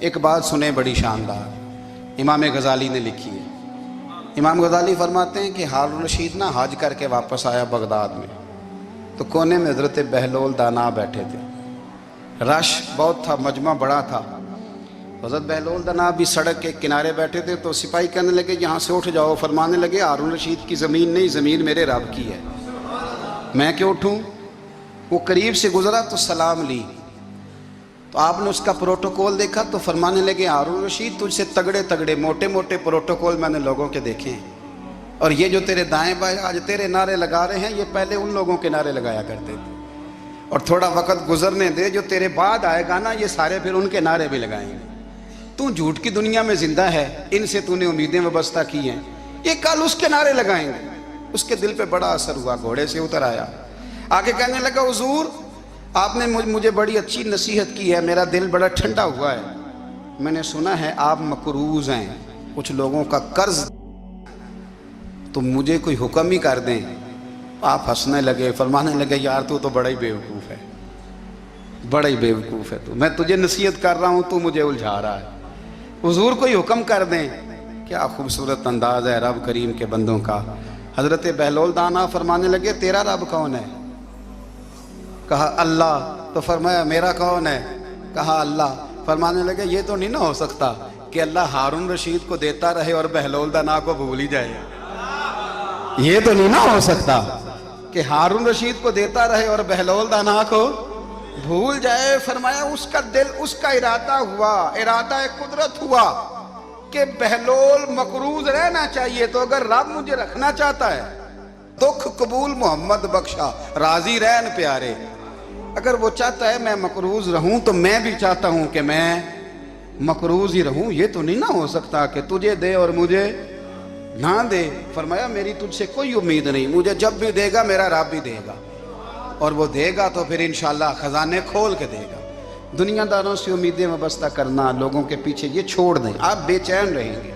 ایک بات سنیں بڑی شاندار، امام غزالی نے لکھی ہے۔ امام غزالی فرماتے ہیں کہ ہارون رشید نہ حج کر کے واپس آیا بغداد میں، تو کونے میں حضرت بہلول دانا بیٹھے تھے، رش بہت تھا، مجمع بڑا تھا۔ حضرت بہلول دانا بھی سڑک کے کنارے بیٹھے تھے، تو سپاہی کہنے لگے یہاں سے اٹھ جاؤ، فرمانے لگے ہارون رشید کی زمین نہیں، زمین میرے رب کی ہے، میں کیوں اٹھوں؟ وہ قریب سے گزرا تو سلام لی، تو آپ نے اس کا پروٹوکول دیکھا تو فرمانے لگے ہارون رشید تجھ سے تگڑے تگڑے موٹے موٹے پروٹوکول میں نے لوگوں کے دیکھے ہیں، اور یہ جو تیرے دائیں بائیں آج تیرے نعرے لگا رہے ہیں، یہ پہلے ان لوگوں کے نعرے لگایا کرتے تھے، اور تھوڑا وقت گزرنے دے، جو تیرے بعد آئے گا نا، یہ سارے پھر ان کے نعرے بھی لگائیں گے۔ تو جھوٹ کی دنیا میں زندہ ہے، ان سے تو نے امیدیں وابستہ کی ہیں، یہ کل اس کے نعرے لگائیں گے۔ اس کے دل پہ بڑا اثر ہوا، گھوڑے سے اتر آیا، آگے کہنے لگا حضور آپ نے مجھے بڑی اچھی نصیحت کی ہے، میرا دل بڑا ٹھنڈا ہوا ہے، میں نے سنا ہے آپ مقروض ہیں، کچھ لوگوں کا قرض، تو مجھے کوئی حکم ہی کر دیں۔ آپ ہنسنے لگے، فرمانے لگے یار تو بڑا ہی بیوقوف ہے، بڑا ہی بیوقوف ہے تو، میں تجھے نصیحت کر رہا ہوں تو مجھے الجھا رہا ہے، حضور کوئی حکم کر دیں۔ کیا خوبصورت انداز ہے رب کریم کے بندوں کا۔ حضرت بہلول دانا فرمانے لگے تیرا رب کون ہے؟ کہا اللہ، تو فرمایا میرا کون ہے؟ کہا اللہ۔ فرمانے لگے یہ تو نہیں نہ ہو سکتا کہ اللہ ہارون رشید کو دیتا رہے اور بہلول دانا کو بھول ہی جائے، یہ تو نہیں نہ ہو سکتا کہ ہارون رشید کو دیتا رہے اور بہلول دانا کو بھول جائے۔ فرمایا اس کا دل، اس کا ارادہ ہوا، ارادہ قدرت ہوا کہ بہلول مقروض رہنا چاہیے، تو اگر رب مجھے رکھنا چاہتا ہے، دکھ قبول محمد بخشا راضی رہن پیارے، اگر وہ چاہتا ہے میں مقروض رہوں تو میں بھی چاہتا ہوں کہ میں مقروض ہی رہوں، یہ تو نہیں نہ ہو سکتا کہ تجھے دے اور مجھے نہ دے۔ فرمایا میری تجھ سے کوئی امید نہیں، مجھے جب بھی دے گا میرا رب بھی دے گا، اور وہ دے گا تو پھر انشاءاللہ خزانے کھول کے دے گا۔ دنیا داروں سے امیدیں وابستہ کرنا، لوگوں کے پیچھے، یہ چھوڑ دیں، آپ بے چین رہیں گے،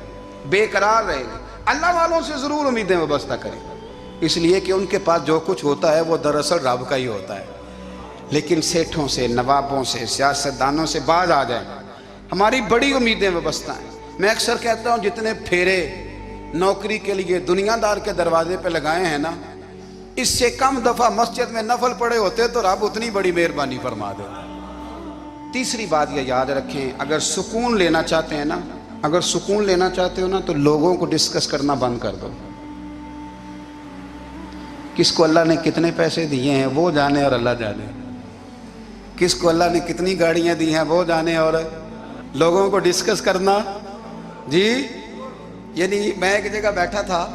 بے قرار رہیں گے۔ اللہ والوں سے ضرور امیدیں وابستہ کریں، اس لیے کہ ان کے پاس جو کچھ ہوتا ہے وہ دراصل رب کا ہی ہوتا ہے۔ لیکن سیٹھوں سے، نوابوں سے، سیاستدانوں سے باز آ جائیں، ہماری بڑی امیدیں وابستہ ہیں۔ میں اکثر کہتا ہوں جتنے پھیرے نوکری کے لیے دنیا دار کے دروازے پہ لگائے ہیں نا، اس سے کم دفعہ مسجد میں نفل پڑے ہوتے تو رب اتنی بڑی مہربانی فرما دیتا۔ تیسری بات یہ یاد رکھیں، اگر سکون لینا چاہتے ہیں نا، اگر سکون لینا چاہتے ہو نا، تو لوگوں کو ڈسکس کرنا بند کر دو۔ کس کو اللہ نے کتنے پیسے دیے ہیں وہ جانے اور اللہ جانے، کس کو اللہ نے کتنی گاڑیاں دی ہیں وہ جانے، اور لوگوں کو ڈسکس کرنا جی۔ یعنی میں ایک جگہ بیٹھا تھا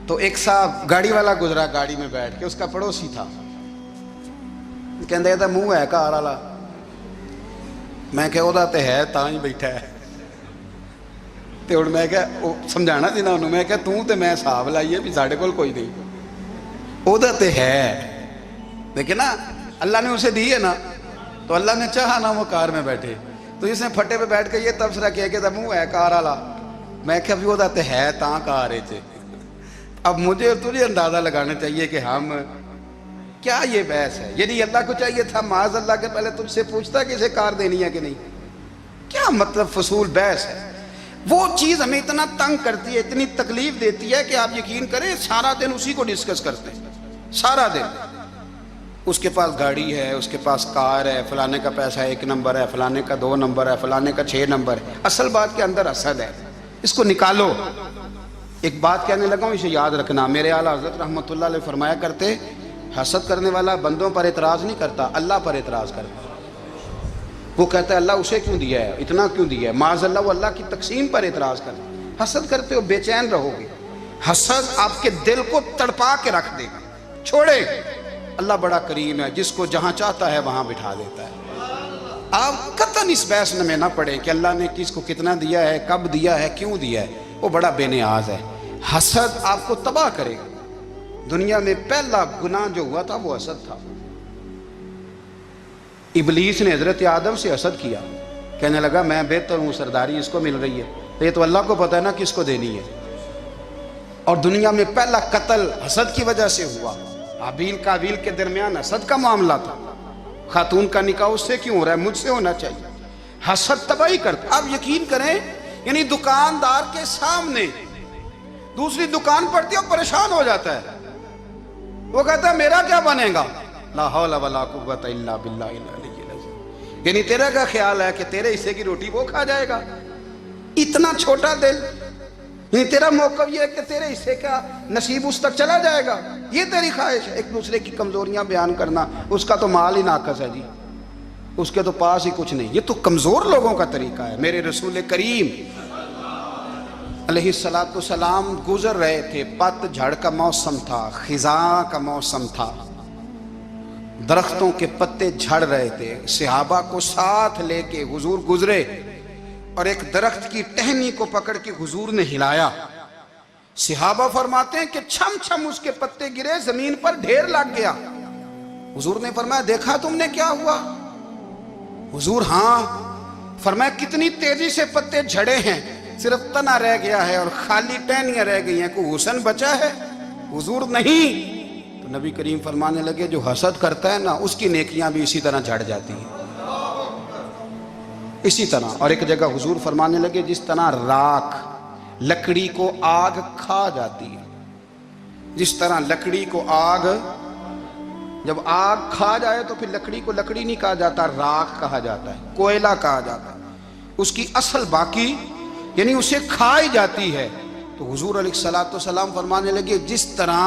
تو ایک صاحب گاڑی والا گزرا، گاڑی میں بیٹھ کے، اس کا پڑوسی تھا، کہندے تھا منہ ہے کار والا، میں کہ وہ تے ہے تاں ہی بیٹھا ہے، تے ہن میں کہ سمجھانا سی نا انہوں، میں کہ توں تے میں حساب لائیے بھی ساڈے کول کوئی نہیں، وہ تے ہے، لیکن نا اللہ نے اسے دی ہے نا، تو اللہ نے چاہا نا وہ کار میں بیٹھے، تو اس نے پھٹے پہ بیٹھ کے یہ تبصرہ کیا کہ منہ ہے کار والا، میں کہ ابھی وہ تے ہے تاں کار ہے۔ اب مجھے اور تجھے اندازہ لگانا چاہیے کہ ہم کیا یہ بحث ہے، یعنی اللہ کو چاہیے تھا معاذ اللہ کے پہلے تجھ سے پوچھتا کہ اسے کار دینی ہے کہ نہیں، کیا مطلب فضول بحث ہے۔ وہ چیز ہمیں اتنا تنگ کرتی ہے، اتنی تکلیف دیتی ہے کہ آپ یقین کریں سارا دن اسی کو ڈسکس کرتے ہیں، سارا دن۔ اس کے پاس گاڑی ہے، اس کے پاس کار ہے، فلانے کا پیسہ 1 نمبر ہے، فلانے کا 2 نمبر ہے، فلانے کا 6 نمبر ہے، اصل بات کے اندر حسد ہے، اس کو نکالو۔ ایک بات کہنے لگا ہوں، اسے یاد رکھنا، میرے اعلیٰ حضرت رحمۃ اللہ علیہ فرمایا کرتے، حسد کرنے والا بندوں پر اعتراض نہیں کرتا، اللہ پر اعتراض کرتا۔ وہ کہتا ہے اللہ اسے کیوں دیا ہے، اتنا کیوں دیا ہے، معاذ اللہ وہ اللہ کی تقسیم پر اعتراض کرتا۔ حسد کرتے ہو بے چین رہو گے، حسد آپ کے دل کو تڑپا کے رکھ دے گا، چھوڑے۔ اللہ بڑا کریم ہے، جس کو جہاں چاہتا ہے وہاں بٹھا دیتا ہے۔ آپ قطعاً اس بحث میں نہ پڑیں کہ اللہ نے کس کو کتنا دیا ہے، کب دیا ہے، کیوں دیا ہے، وہ بڑا بے نیاز ہے۔ حسد آپ کو تباہ کرے گا۔ دنیا میں پہلا گناہ جو ہوا تھا وہ حسد تھا۔ ابلیس نے حضرت آدم سے حسد کیا، کہنے لگا میں بہتر ہوں، سرداری اس کو مل رہی ہے، یہ تو اللہ کو پتہ ہے نا کس کو دینی ہے۔ اور دنیا میں پہلا قتل حسد کی وجہ سے ہوا، حابیل قابیل کے درمیان حسد کا معاملہ تھا، خاتون کا نکاح اس سے کیوں ہو رہا ہے، مجھ سے ہونا چاہیے۔ حسد تباہی کرتا. آپ یقین کریں یعنی دکاندار کے سامنے دوسری دکان پڑتی ہے اور پریشان ہو جاتا ہے. وہ کہتا ہے میرا کیا بنے گا؟ لا حول ولا قوت الا باللہ العلی العظیم. یعنی تیرا کا خیال ہے کہ تیرے حصے کی روٹی وہ کھا جائے گا؟ اتنا چھوٹا دل. یعنی تیرا موقف یہ ہے کہ تیرے حصے کا نصیب اس تک چلا جائے گا، یہ تیری خواہش ہے. ایک دوسرے کی کمزوریاں بیان کرنا، اس کا تو مال ہی ناقص ہے جی، اس کے تو پاس ہی کچھ نہیں. یہ تو کمزور لوگوں کا طریقہ ہے. میرے رسول کریم علیہ الصلوۃ والسلام گزر رہے تھے، پت جھڑ کا موسم تھا، خزاں کا موسم تھا، درختوں کے پتے جھڑ رہے تھے. صحابہ کو ساتھ لے کے حضور گزرے اور ایک درخت کی ٹہنی کو پکڑ کے حضور نے ہلایا. صحابہ فرماتے ہیں کہ چھم چھم اس کے پتے گرے، زمین پر ڈھیر لگ گیا. حضور نے فرمایا دیکھا تم نے کیا ہوا؟ حضور ہاں. فرمایا کتنی تیزی سے پتے جھڑے ہیں، صرف تنا رہ گیا ہے اور خالی ٹہنیاں رہ گئی ہیں، کوئی حسن بچا ہے؟ حضور نہیں. تو نبی کریم فرمانے لگے جو حسد کرتا ہے نا اس کی نیکیاں بھی اسی طرح جھڑ جاتی ہیں، اسی طرح. اور ایک جگہ حضور فرمانے لگے جس طرح راکھ لکڑی کو آگ کھا جاتی ہے، جس طرح لکڑی کو آگ، جب آگ کھا جائے تو پھر لکڑی کو لکڑی نہیں کہا جاتا، راکھ کہا جاتا ہے، کوئلہ کہا جاتا ہے، اس کی اصل باقی یعنی اسے کھائی جاتی ہے. تو حضور علیہ الصلوۃ والسلام فرمانے لگے جس طرح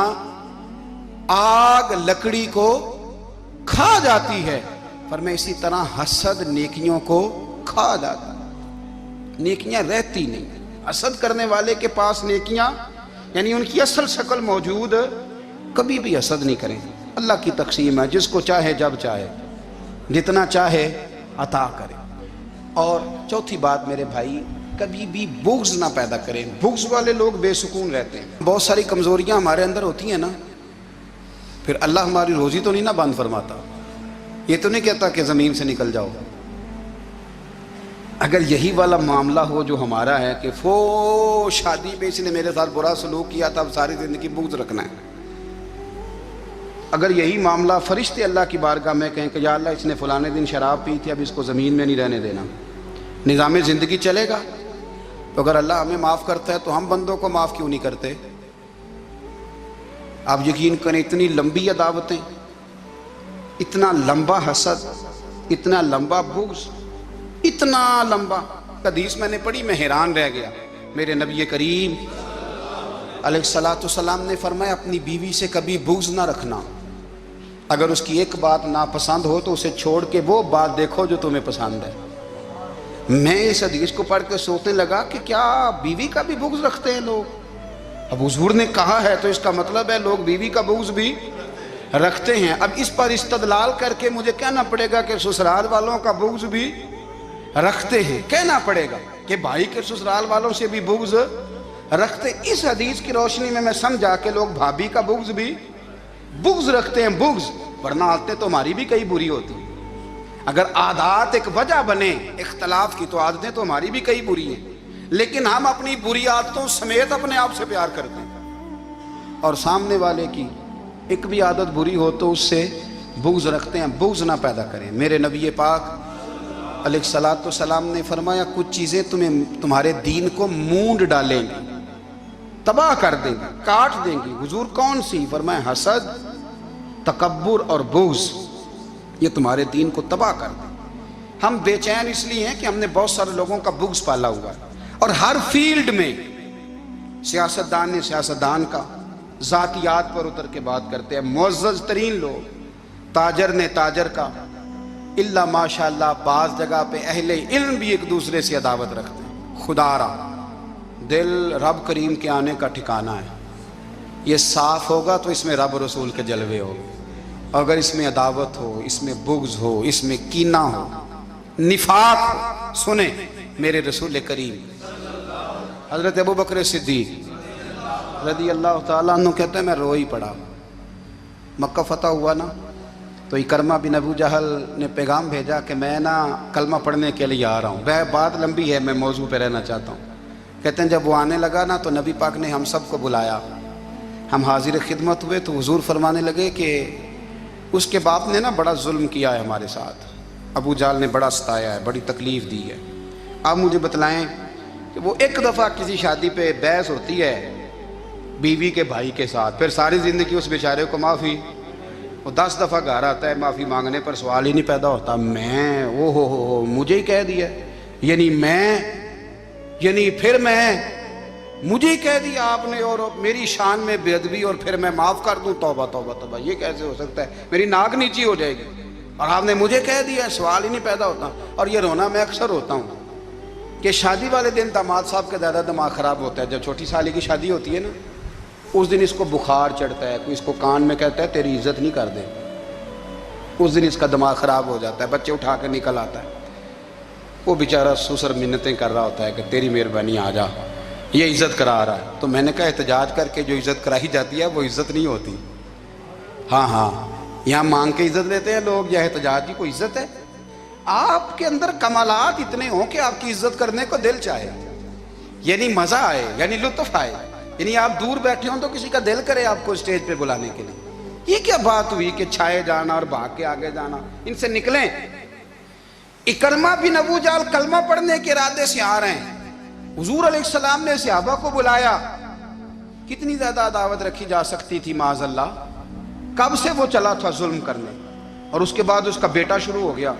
آگ لکڑی کو کھا جاتی ہے، فرمایا اسی طرح حسد نیکیوں کو کھا جاتا ہے، نیکیاں رہتی نہیں. حسد کرنے والے کے پاس نیکیاں یعنی ان کی اصل شکل موجود، کبھی بھی حسد نہیں کریں. اللہ کی تقسیم ہے، جس کو چاہے جب چاہے جتنا چاہے عطا کرے. اور چوتھی بات میرے بھائی، کبھی بھی بغض نہ پیدا کریں. بغض والے لوگ بے سکون رہتے ہیں. بہت ساری کمزوریاں ہمارے اندر ہوتی ہیں نا، پھر اللہ ہماری روزی تو نہیں نہ بند فرماتا. یہ تو نہیں کہتا کہ زمین سے نکل جاؤ. اگر یہی والا معاملہ ہو جو ہمارا ہے کہ شادی پہ اس نے میرے ساتھ برا سلوک کیا تھا، اب ساری زندگی بغض رکھنا ہے. اگر یہی معاملہ فرشتے اللہ کی بارگاہ میں کہیں کہ یا اللہ اس نے فلانے دن شراب پی تھی، اب اس کو زمین میں نہیں رہنے دینا، نظام زندگی چلے گا. تو اگر اللہ ہمیں معاف کرتا ہے تو ہم بندوں کو معاف کیوں نہیں کرتے؟ آپ یقین کریں اتنی لمبی عداوتیں، اتنا لمبا حسد، اتنا لمبا بغض، اتنا لمبا. حدیث میں نے پڑھی، میں حیران رہ گیا. میرے نبی کریم علیہ الصلوۃ والسلام نے فرمایا اپنی بیوی سے کبھی بغض نہ رکھنا. اگر اس کی ایک بات ناپسند ہو تو اسے چھوڑ کے وہ بات دیکھو جو تمہیں پسند ہے. میں اس حدیث کو پڑھ کے سوچنے لگا کہ کیا بیوی کا بھی بغض رکھتے ہیں لوگ؟ اب حضور نے کہا ہے تو اس کا مطلب ہے لوگ بیوی کا بغض بھی رکھتے ہیں. اب اس پر استدلال کر کے مجھے کہنا پڑے گا کہ سسرال والوں کا بغض بھی رکھتے ہیں. کہنا پڑے گا کہ بھائی کے سسرال والوں سے بھی بغض رکھتے. اس حدیث کی روشنی میں سمجھا کہ لوگ بھابھی کا بغض بھی بغض رکھتے ہیں. بغض، ورنہ عادتیں تو ہماری بھی کئی بری ہوتی ہیں. اگر عادات ایک وجہ بنے اختلاف کی تو عادتیں تو ہماری بھی کئی بری ہیں، لیکن ہم اپنی بری عادتوں سمیت اپنے آپ سے پیار کرتے ہیں، اور سامنے والے کی ایک بھی عادت بری ہو تو اس سے بغض رکھتے ہیں. بغض نہ پیدا کریں. میرے نبی پاک علیہ الصلوۃ والسلام نے فرمایا کچھ چیزیں تمہارے دین کو مونڈ ڈالیں گی، تباہ کر دیں گی، کاٹ دیں گی. حضور کون سی؟ فرمایا حسد، تکبر اور بغض، یہ تمہارے دین کو تباہ کر دیں. ہم بے چین اس لیے ہیں کہ ہم نے بہت سارے لوگوں کا بغض پالا ہوا ہے، اور ہر فیلڈ میں سیاستدان نے سیاستدان کا، ذاتیات پر اتر کے بات کرتے ہیں، معزز ترین لوگ، تاجر نے تاجر کا، اللہ ماشاءاللہ بعض جگہ پہ اہل علم بھی ایک دوسرے سے عداوت رکھتے ہیں. خدا را دل رب کریم کے آنے کا ٹھکانہ ہے. یہ صاف ہوگا تو اس میں رب رسول کے جلوے ہو. اگر اس میں عداوت ہو، اس میں بغض ہو، اس میں کینہ ہو، نفاق ہو، سنیں میرے رسول کریم حضرت ابو بکر صدیق رضی اللہ تعالیٰ عنہ کہتے ہیں میں رو ہی پڑا. مکہ فتح ہوا نا تو اکرمہ بن ابو جہل نے پیغام بھیجا کہ میں نا کلمہ پڑھنے کے لیے آ رہا ہوں. بات لمبی ہے، میں موضوع پہ رہنا چاہتا ہوں. کہتے ہیں جب وہ آنے لگا نا تو نبی پاک نے ہم سب کو بلایا. ہم حاضر خدمت ہوئے تو حضور فرمانے لگے کہ اس کے باپ نے نا بڑا ظلم کیا ہے ہمارے ساتھ. ابو جال نے بڑا ستایا ہے، بڑی تکلیف دی ہے۔ آپ مجھے بتلائیں کہ وہ ایک دفعہ کسی شادی پہ بحث ہوتی ہے بیوی کے بھائی کے ساتھ، پھر ساری زندگی اس بیچارے کو معافی، وہ 10 دفعہ گھر آتا ہے معافی مانگنے پر سوال ہی نہیں پیدا ہوتا، میں او ہو مجھے ہی کہہ دیا، یعنی پھر مجھے ہی کہہ دیا آپ نے، اور میری شان میں بے ادبی، اور پھر میں معاف کر دوں؟ توبہ توبہ توبہ، یہ کیسے ہو سکتا ہے؟ میری ناک نیچی ہو جائے گی، اور آپ نے مجھے کہہ دیا، سوال ہی نہیں پیدا ہوتا۔ اور یہ رونا میں اکثر ہوتا ہوں کہ شادی والے دن داماد صاحب کا زیادہ دماغ خراب ہوتا ہے۔ جب چھوٹی سالی کی شادی ہوتی ہے نا، اس دن اس کو بخار چڑھتا ہے، کوئی اس کو کان میں کہتا ہے تیری عزت نہیں کر دے، اس دن اس کا دماغ خراب ہو جاتا ہے، بچے اٹھا کے نکل آتا ہے، وہ بیچارہ سسر منتیں کر رہا ہوتا ہے کہ تیری مہربانی آ جا، یہ عزت کرا رہا ہے۔ تو میں نے کہا احتجاج کر کے جو عزت کرائی جاتی ہے وہ عزت نہیں ہوتی۔ ہاں یہاں مانگ کے عزت لیتے ہیں لوگ، یا احتجاج کی کوئی عزت ہے؟ آپ کے اندر کمالات اتنے ہوں کہ آپ کی عزت کرنے کو دل چاہے، یعنی مزہ آئے، یعنی لطف آئے، یعنی آپ دور بیٹھے ہوں تو کسی کا دل کرے آپ کو اسٹیج پہ بلانے کے لیے۔ یہ کیا بات ہوئی کہ چھائے جانا اور بھاگ کے آگے جانا؟ ان سے نکلیں۔ اکرمہ بن ابو جال کلمہ پڑھنے کے ارادے سے آ رہے ہیں، حضور علیہ السلام نے صحابہ کو بلایا، کتنی زیادہ دعوت رکھی جا سکتی تھی معاذ اللہ؟ کب سے وہ چلا تھا ظلم کرنے، اور اس کے بعد اس کا بیٹا شروع ہو گیا،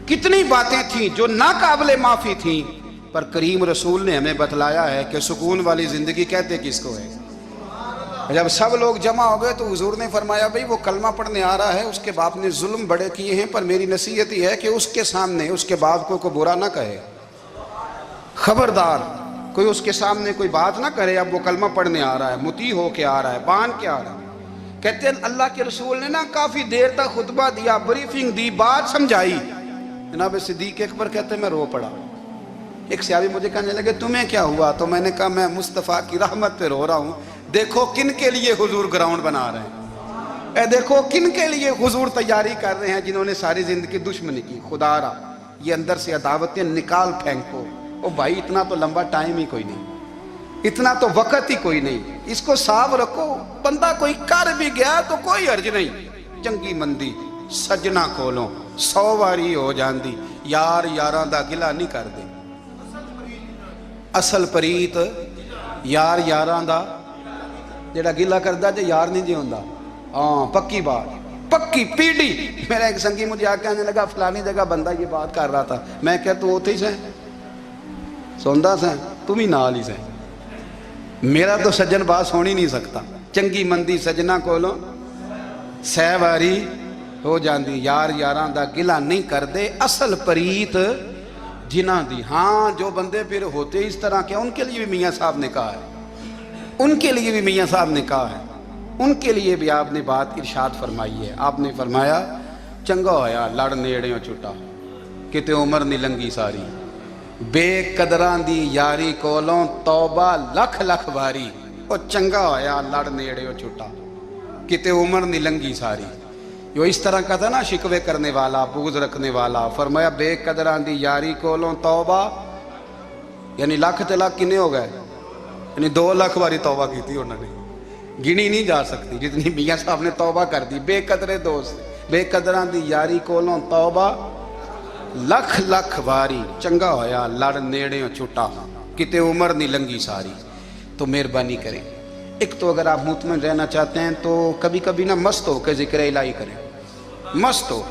کتنی باتیں تھیں جو ناقابل معافی تھیں، پر کریم رسول نے ہمیں بتلایا ہے کہ سکون والی زندگی کہتے کس کو ہے۔ جب سب لوگ جمع ہو گئے تو حضور نے فرمایا بھئی وہ کلمہ پڑھنے آ رہا ہے، اس کے باپ نے ظلم بڑے کیے ہیں، پر میری نصیحت یہ ہے کہ اس کے سامنے اس کے باپ کو برا نہ کہے، خبردار کوئی اس کے سامنے کوئی بات نہ کرے۔ اب وہ کلمہ پڑھنے آ رہا ہے، مطیع ہو کے آ رہا ہے، بان کے آ رہا ہے۔ کہتے ہیں اللہ کے رسول نے نا کافی دیر تک خطبہ دیا، بریفنگ دی، بات سمجھائی۔ جناب صدیق اکبر کہتے ہیں میں رو پڑا۔ ایک صحابی مجھے کہنے لگے تمہیں کیا ہوا؟ تو میں نے کہا میں مصطفیٰ کی رحمت پہ رو رہا ہوں، دیکھو کن کے لیے حضور گراؤنڈ بنا رہے ہیں، اے دیکھو کن کے لیے حضور تیاری کر رہے ہیں، جنہوں نے ساری زندگی دشمنی کی۔ خدا را یہ اندر سے عداوتیں نکال پھینکو۔ او بھائی اتنا تو لمبا ٹائم ہی کوئی نہیں، اتنا تو وقت ہی کوئی نہیں، اس کو صاف رکھو۔ بندہ کوئی کر بھی گیا تو کوئی حرج نہیں، چنگی مندی سجنا کولوں 100 واری ہو جاندی، یار یاراں دا گلا نہیں کر دے۔ اصل پریت یار یاراں دا جڑا گلا کردا جے یار نہیں جے ہوندا۔ ہاں پکی بات، پکی پیڑی۔ میرا ایک سنگی مجھے آ کے آنے لگا فلانی جگہ بندہ یہ بات کر رہا تھا، میں کہ تو اوتھے ہی سے سوندا سے تم ہی نال ہی سے، میرا تو سجن بات سن ہی نہیں سکتا۔ چنگی مندی سجنا کولوں 100 واری ہو جاندی، یار یاراں دا گلا نہیں کر دے، اصل پریت جنہاں دی۔ ہاں جو بندے پھر ہوتے اس طرح کے، ان کے لیے بھی میاں صاحب نے کہا ہے، ان کے لیے بھی میاں صاحب نے کہا ہے، ان کے لیے بھی آپ نے بات ارشاد فرمائی ہے۔ آپ نے فرمایا چنگا ہویا لڑ نیڑیوں چھٹا، کتے عمر نہیں لنگی ساری، بے قدراں دی یاری کولوں توبہ لکھ لکھ باری، او چنگا ہویا لڑ نیڑیوں چھٹا، کتے عمر نہیں لنگی ساری۔ جو اس طرح کا تھا نا شکوے کرنے والا، بغض رکھنے والا، فرمایا بے قدراں دی یاری کولوں توبہ، یعنی لاکھ تے لاکھ کنے ہو گئے، یعنی 2 لاکھ باری توبہ کی تھی انہوں نے، گنی نہیں جا سکتی جتنی میاں صاحب نے توبہ کر دی۔ بے قدرے دوست، بے قدراں دی یاری کولوں توبہ لکھ لکھ باری، چنگا ہویا لڑ نیڑیوں چھٹا، کتے عمر نہیں لنگی ساری۔ تو مہربانی کریں، ایک تو اگر آپ مطمئن رہنا چاہتے ہیں تو کبھی کبھی نا مست ہو کے ذکر الہی کریں، مست ہو،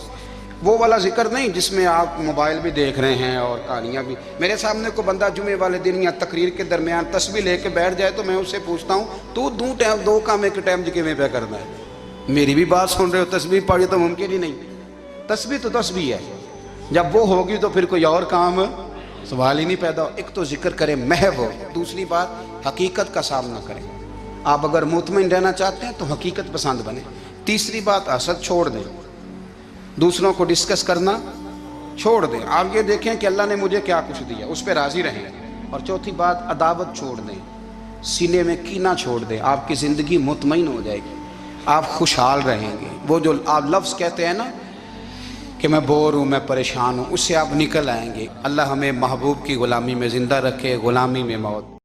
وہ والا ذکر نہیں جس میں آپ موبائل بھی دیکھ رہے ہیں اور کہانیاں بھی۔ میرے سامنے کو بندہ جمعے والے دن یا تقریر کے درمیان تسبیح لے کے بیٹھ جائے تو میں اس سے پوچھتا ہوں تو دو کام ایک ٹائم جکے پہ کرنا ہے؟ میری بھی بات سن رہے ہو، تسبیح پڑھی تو ممکن ہی نہیں، تسبیح تو تسبیح ہے، جب وہ ہوگی تو پھر کوئی اور کام سوال ہی نہیں پیدا ہو۔ ایک تو ذکر کریں محو ہو، دوسری بات حقیقت کا سامنا کریں۔ آپ اگر مطمئن رہنا چاہتے ہیں تو حقیقت پسند بنیں۔ تیسری بات حسد چھوڑ دیں، دوسروں کو ڈسکس کرنا چھوڑ دیں، آپ یہ دیکھیں کہ اللہ نے مجھے کیا کچھ دیا، اس پہ راضی رہیں۔ اور چوتھی بات عداوت چھوڑ دیں، سینے میں کینہ چھوڑ دیں، آپ کی زندگی مطمئن ہو جائے گی، آپ خوشحال رہیں گے۔ وہ جو آپ لفظ کہتے ہیں نا کہ میں بور ہوں، میں پریشان ہوں، اس سے آپ نکل آئیں گے۔ اللہ ہمیں محبوب کی غلامی میں زندہ رکھے، غلامی میں موت۔